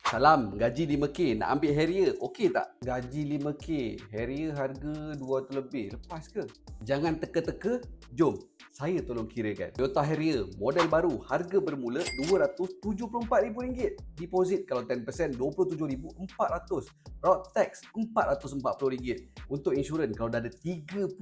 Salam, gaji 5K, nak ambil Harrier, okey tak? Gaji 5K, Harrier harga 200 lebih, lepas ke? Jangan teka-teka, jom saya tolong kirakan. Toyota Harrier, model baru, harga bermula RM274,000. Deposit kalau 10%, RM27,400. Road tax RM440. Untuk insurans, kalau dah ada 30%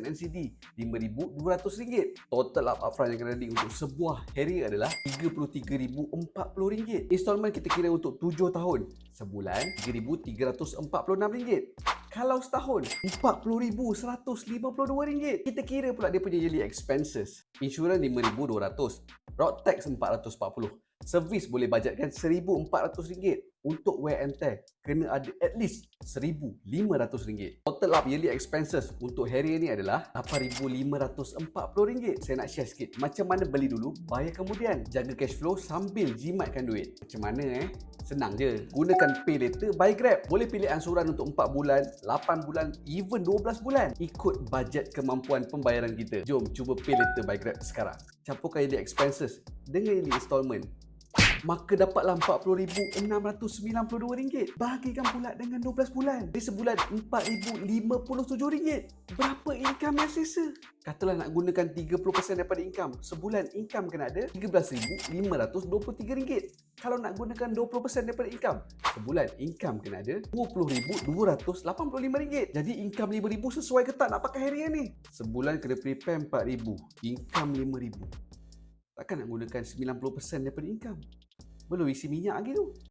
NCD, RM5,200. Total upfront yang kena ready untuk sebuah Harrier adalah RM33,040. Installment kita kira untuk 7 tahun. Sebulan RM3,346. Kalau setahun RM40,152. Kita kira pula dia punya yearly expenses. Insurans RM5,200. Road tax RM440. Servis boleh bajetkan RM1,400. Untuk wear and tear kena ada at least RM1,500. Total up yearly expenses untuk Harrier ni adalah RM8,540. Saya nak share sikit macam mana beli dulu, bayar kemudian. Jaga cash flow sambil jimatkan duit. Macam mana Senang je. Gunakan Pay Later by Grab. Boleh pilih ansuran untuk 4 bulan, 8 bulan, even 12 bulan. Ikut bajet kemampuan pembayaran kita. Jom cuba Pay Later by Grab sekarang. Campurkan yearly expenses dengan yearly installment, maka dapatlah RM40,692. Bahagikan pula dengan 12 bulan. Di sebulan RM4,057. Berapa income yang sisa? Katalah nak gunakan 30% daripada income. Sebulan income kena ada RM13,523. Kalau nak gunakan 20% daripada income, sebulan income kena ada RM20,285. Jadi income RM5,000 sesuai ke tak nak pakai Harrier ni? Sebulan kena prepare RM4,000, income RM5,000. Takkan nak gunakan 90% daripada income? Belum isi minyak lagi tu.